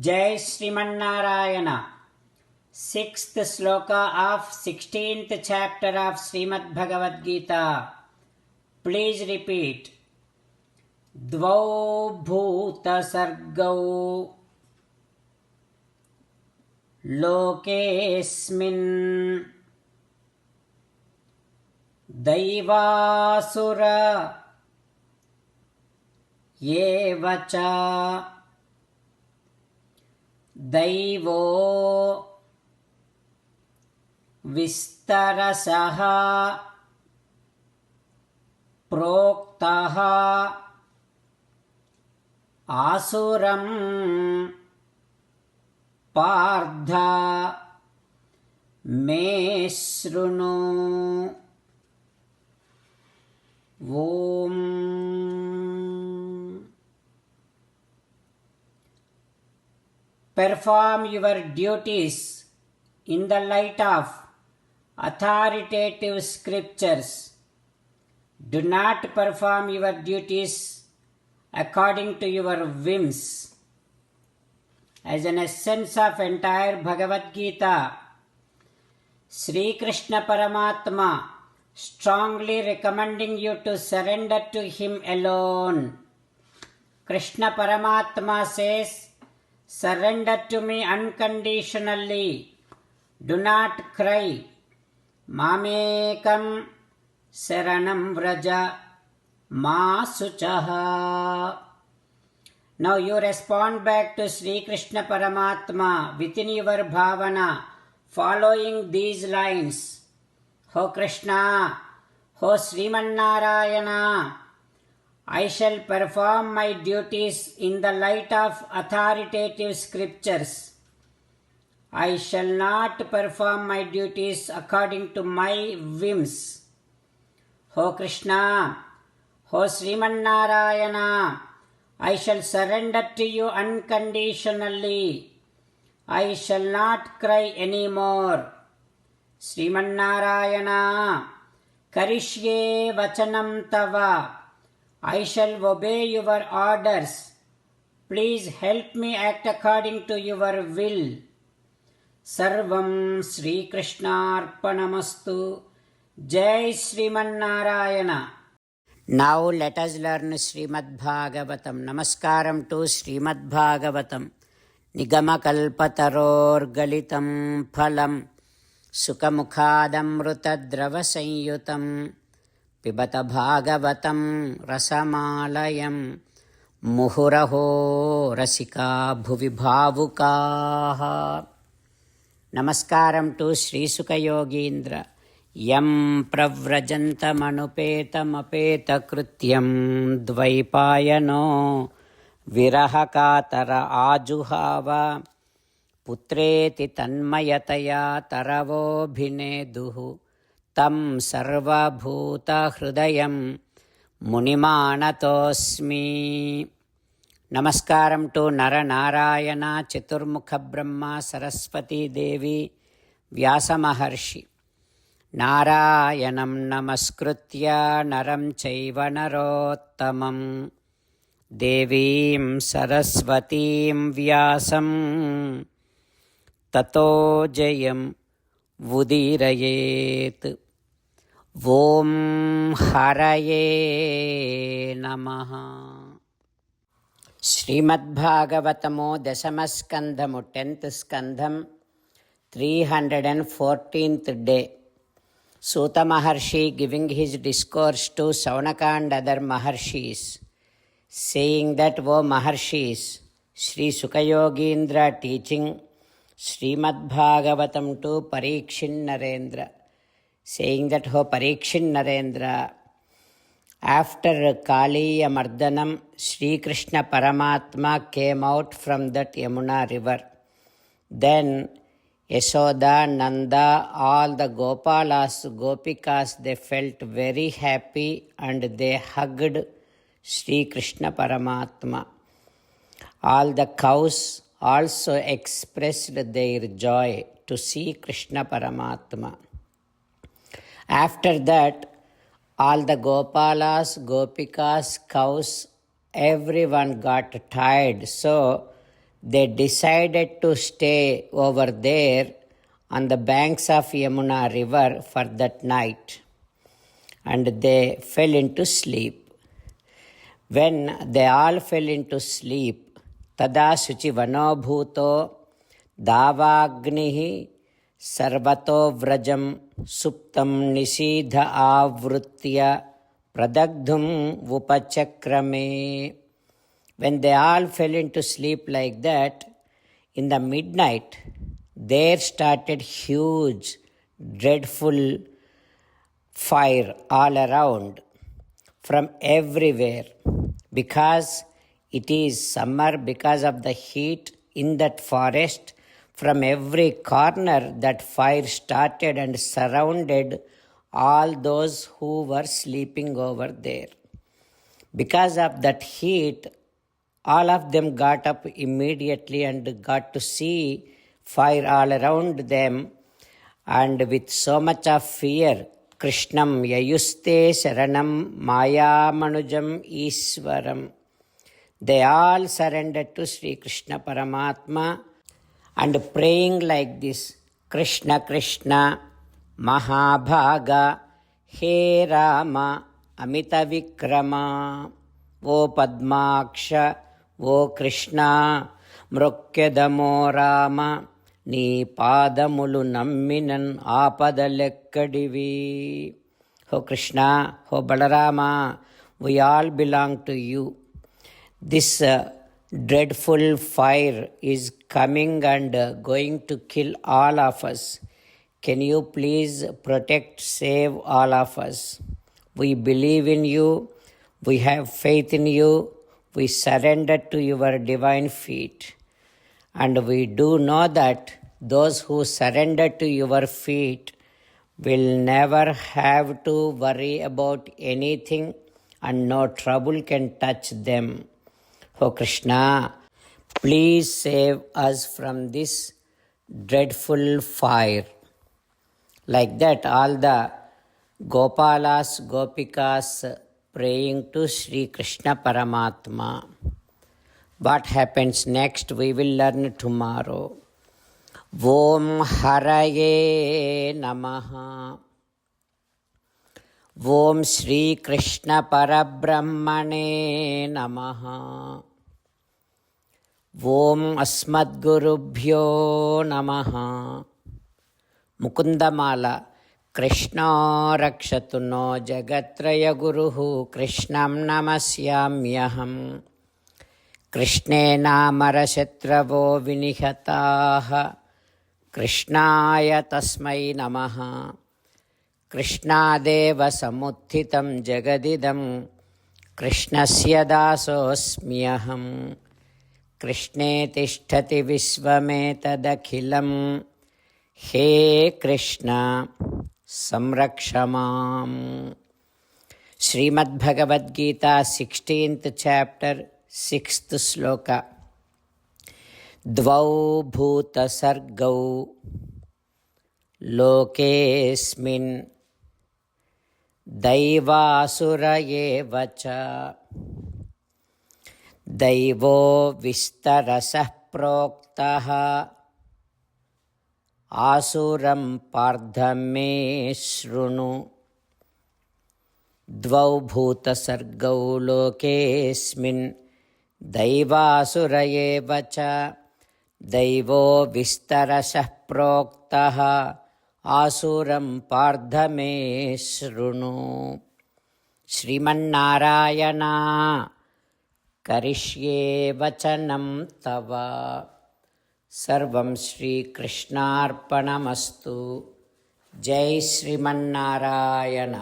Jai Srimanarayana. 6th sloka of 16th chapter of Srimad Bhagavad Gita. Please repeat. Dvau bhuta sargau lokesmin daivasura yevacha दैवो विस्तरसः प्रोक्तः आसुरं पार्थ मे शृणु। ओम Perform your duties in the light of authoritative scriptures. Do not perform your duties according to your whims. As an essence of entire Bhagavad Gita, Sri Krishna Paramatma strongly recommending you to surrender to Him alone. Krishna Paramatma says, surrender to me unconditionally. Do not cry. Mamekam saranam vraja ma suchaha. Now you respond back to Sri Krishna Paramatma within your bhavana, following these lines. Ho Krishna, Ho Srimanarayana, I shall perform my duties in the light of authoritative scriptures. I shall not perform my duties according to my whims. Ho Krishna, Ho Srimanarayana, I shall surrender to you unconditionally. I shall not cry anymore. Srimanarayana, Karishye Vachanam Tava, I shall obey your orders. Please help me act according to your will. Sarvam Sri Krishnarpanamastu. Jai Srimanarayana. Now let us learn Srimad Bhagavatam. Namaskaram to Srimad Bhagavatam. Nigamakalpataror galitam phalam sukamukhadamrutadrava sanyutam पिबत भागवतं रसमालयं मुहुरहो रसिका भुवि भावुकाः. नमस्कारं to श्रीसुखयोगीन्द्र. यं प्रव्रजन्तमनुपेतमपेतकृत्यं द्वैपायनो विरहकातर आजुहाव पुत्रेति तन्मयतया तरवोऽभिनेदुः तं सर्वभूतहृदयं मुनिमानतोऽस्मि. नमस्कारं to Narnarayan चतुर्मुखब्रह्मा Saraswati देवी व्यासमहर्षि. नारायणं नमस्कृत्य नरं चैव नरोत्तमं देवीं सरस्वतीं व्यासं ततो जयम् उदीरयेत्. ಓಂ ಹರಯೇ ನಮಃ. ಶ್ರೀಮದ್ಭಾಗವತಮು ದಶಮಸ್ಕಂಧಮು 10th ಸ್ಕಂಧಂ 314th day. Suta Maharshi giving his discourse to Saunaka and other Maharshis, saying that, O Maharshis, Sri Sukayogindra teaching Srimad Bhagavatam to Parikshin Narendra, saying that, O Parikshin Narendra, after Kaliya Mardanam, Sri Krishna Paramatma came out from that Yamuna river. Then Yashoda, Nanda, all the Gopalas, Gopikas, they felt very happy and they hugged Sri Krishna Paramatma. All the cows also expressed their joy to see Krishna Paramatma. After that, all the Gopalas, Gopikas, cows, everyone got tired. So they decided to stay over there on the banks of Yamuna river for that night, and they fell into sleep. When they all fell into sleep, tada suchi vanobhuto davagnihi sarvato vrajam suptam nisidha avrutya pradagdhum upachakrame. When they all fell into sleep like that, in the midnight, there started huge, dreadful fire all around from everywhere. Because it is summer, because of the heat in that forest, from every corner that fire started and surrounded all those who were sleeping over there. Because of that heat, all of them got up immediately and got to see fire all around them, and with so much of fear, Krishnam yayuste sharanam mayamanujam Ishwaram. They all surrendered to Sri Krishna Paramatma and praying like this: Krishna Krishna Mahabhaga He Rama Amita Vikrama. O Padmaksha, O Krishna, Mrukyadamo Rama, నీ పాదములు నమ్మినన్ ఆపదలెక్కడివి. ఓ కృష్ణ, ఓ Balarama, we all belong to you. This dreadful fire is coming and going to kill all of us. Can you please protect, save all of us? We believe in you. We have faith in you. We surrender to your divine feet. And we do know that those who surrender to your feet will never have to worry about anything, and no trouble can touch them. Oh Krishna, please save us from this dreadful fire. Like that, all the Gopalas, Gopikas praying to Sri Krishna Paramatma. What happens next, we will learn tomorrow. Om Haraye Namaha. Om Sri Krishna Parabrahmane Namaha. Om Asmadgurubhyo Namaha. Mukundamala. Krishna rakshatu no jagatraya guruhu Krishnam namasyamyaham. कृष्णेनामरशत्रवो विनिहताः कृष्णाय तस्मै नमः. कृष्णादेव समुत्थितं जगदिदं कृष्णस्य दासोऽस्म्यहं. कृष्णे तिष्ठति विश्वमेतदखिलं. हे कृष्ण संरक्ष माम्. Shrimad Bhagavad Gita 16th chapter 6th श्लोक. द्वौ भूतसर्गौ लोकेऽस्मिन् दैवासुर एव च. दैवो विस्तरसः प्रोक्तः आसुरं पार्थ मे शृणु. द्वौ भूतसर्गौ लोकेऽस्मिन् दैवासुर एव च. दैवो विस्तरसः प्रोक्तः आसुरं पार्थ मे शृणु. श्रीमन्नारायण करिष्ये वचनं तव. सर्वं श्रीकृष्णार्पणमस्तु. जय श्रीमन्नारायण.